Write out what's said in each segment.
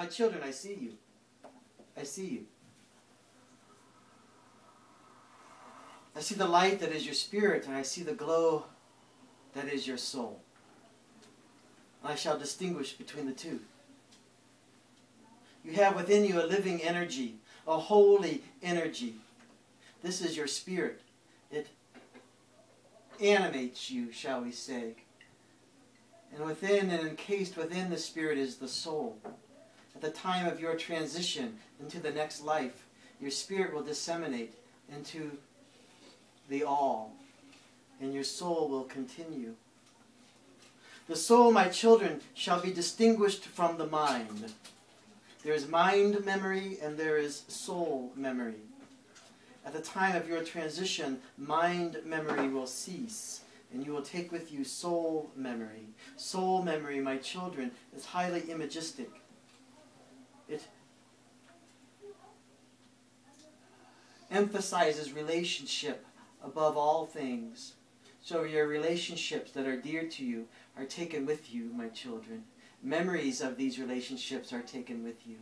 children, I see you. I see you. I see the light that is your spirit, and I see the glow that is your soul. I shall distinguish between the two. You have within you a living energy, a holy energy. This is your spirit. It animates you, shall we say. And within and encased within the spirit is the soul. At the time of your transition into the next life, your spirit will disseminate into the all, and your soul will continue. The soul, my children, shall be distinguished from the mind. There is mind memory and there is soul memory. At the time of your transition, mind memory will cease, and you will take with you soul memory. Soul memory, my children, is highly imagistic. It emphasizes relationship above all things. So your relationships that are dear to you are taken with you, my children. Memories of these relationships are taken with you.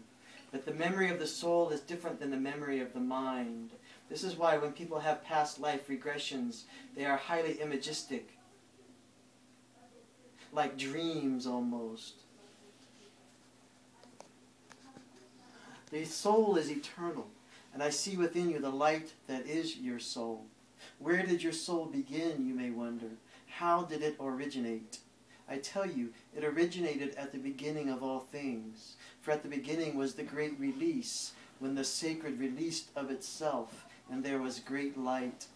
But the memory of the soul is different than the memory of the mind. This is why when people have past life regressions, they are highly imagistic, like dreams almost. The soul is eternal, and I see within you the light that is your soul. Where did your soul begin, you may wonder? How did it originate? I tell you, it originated at the beginning of all things. For at the beginning was the great release, when the sacred released of itself, and there was great light.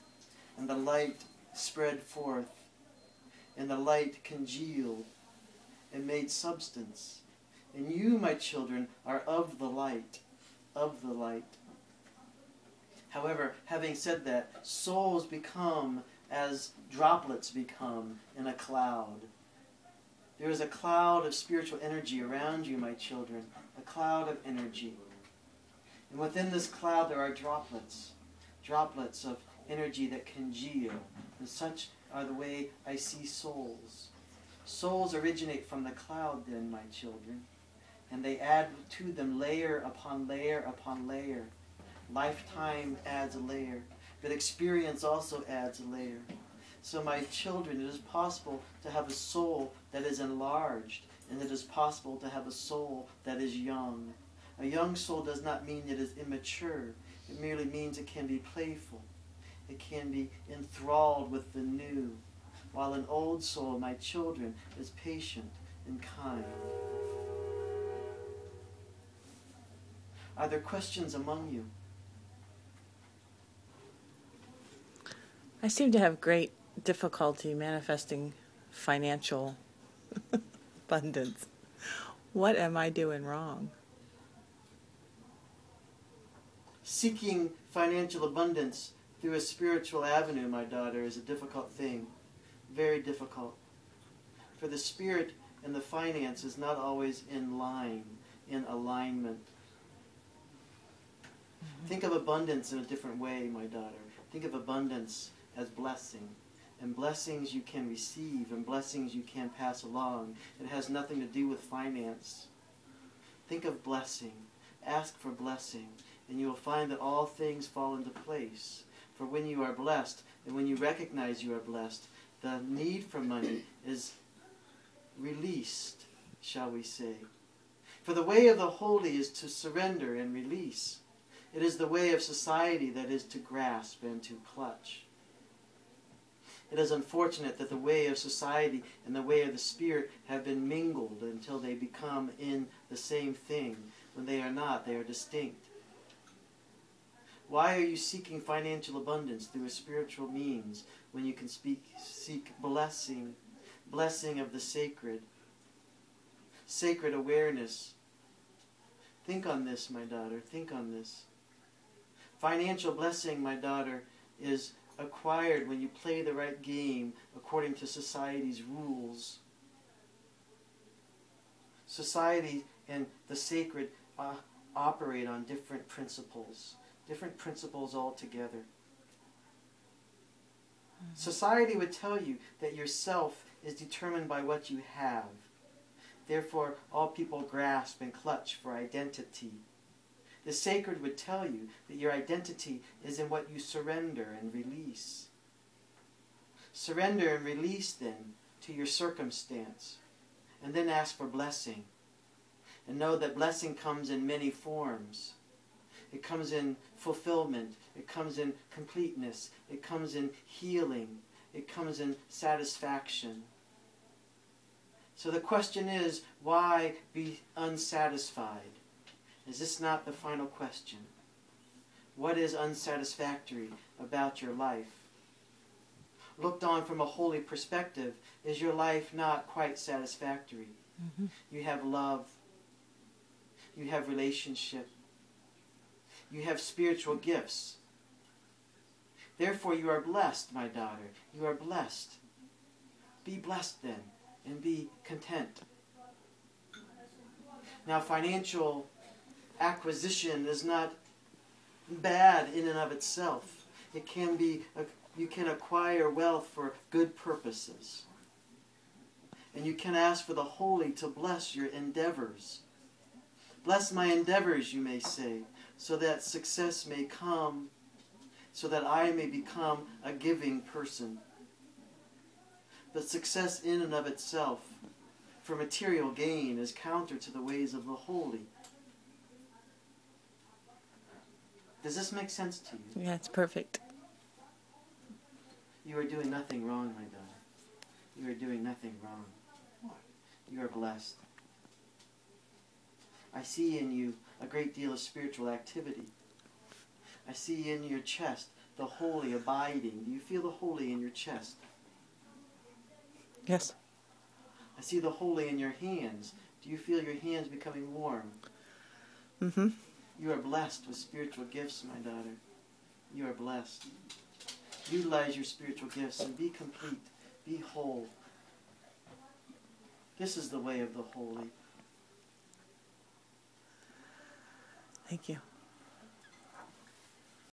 And the light spread forth, and the light congealed, and made substance. And you, my children, are of the light, of the light. However, having said that, souls become as droplets become in a cloud. There is a cloud of spiritual energy around you, my children, a cloud of energy. And within this cloud there are droplets, droplets of energy that congeal. And such are the way I see souls. Souls originate from the cloud then, my children, and they add to them layer upon layer upon layer. Lifetime adds a layer, but experience also adds a layer. So my children, it is possible to have a soul that is enlarged, and it is possible to have a soul that is young. A young soul does not mean it is immature. It merely means it can be playful. It can be enthralled with the new, while an old soul, my children, is patient and kind. Are there questions among you? I seem to have great difficulty manifesting financial abundance. What am I doing wrong? Seeking financial abundance through a spiritual avenue, my daughter, is a difficult thing. Very difficult. For the spirit and the finance is not always in line, in alignment. Think of abundance in a different way, my daughter. Think of abundance as blessing. And blessings you can receive, and blessings you can pass along. It has nothing to do with finance. Think of blessing. Ask for blessing, and you will find that all things fall into place. For when you are blessed, and when you recognize you are blessed, the need for money is released, shall we say. For the way of the holy is to surrender and release. It is the way of society that is to grasp and to clutch. It is unfortunate that the way of society and the way of the spirit have been mingled until they become in the same thing. When they are not, they are distinct. Why are you seeking financial abundance through a spiritual means when you can seek blessing, blessing of the sacred, sacred awareness? Think on this, my daughter. Think on this. Financial blessing, my daughter, is acquired when you play the right game according to society's rules. Society and the sacred operate on different principles altogether. Society would tell you that your self is determined by what you have. Therefore, all people grasp and clutch for identity. The sacred would tell you that your identity is in what you surrender and release. Surrender and release, then, to your circumstance, and then ask for blessing. And know that blessing comes in many forms. It comes in fulfillment. It comes in completeness. It comes in healing. It comes in satisfaction. So the question is, why be unsatisfied? Is this not the final question? What is unsatisfactory about your life? Looked on from a holy perspective, is your life not quite satisfactory? Mm-hmm. You have love. You have relationship. You have spiritual gifts. Therefore, you are blessed, my daughter. You are blessed. Be blessed then, and be content. Now, financial acquisition is not bad in and of itself. It can be, you can acquire wealth for good purposes. And you can ask for the holy to bless your endeavors. Bless my endeavors, you may say, so that success may come, so that I may become a giving person. But success in and of itself, for material gain, is counter to the ways of the holy. Does this make sense to you? Yeah, it's perfect. You are doing nothing wrong, my daughter. You are doing nothing wrong. You are blessed. I see in you a great deal of spiritual activity. I see in your chest the holy abiding. Do you feel the holy in your chest? Yes. I see the holy in your hands. Do you feel your hands becoming warm? Mm-hmm. You are blessed with spiritual gifts, my daughter. You are blessed. Utilize your spiritual gifts and be complete. Be whole. This is the way of the holy. Thank you.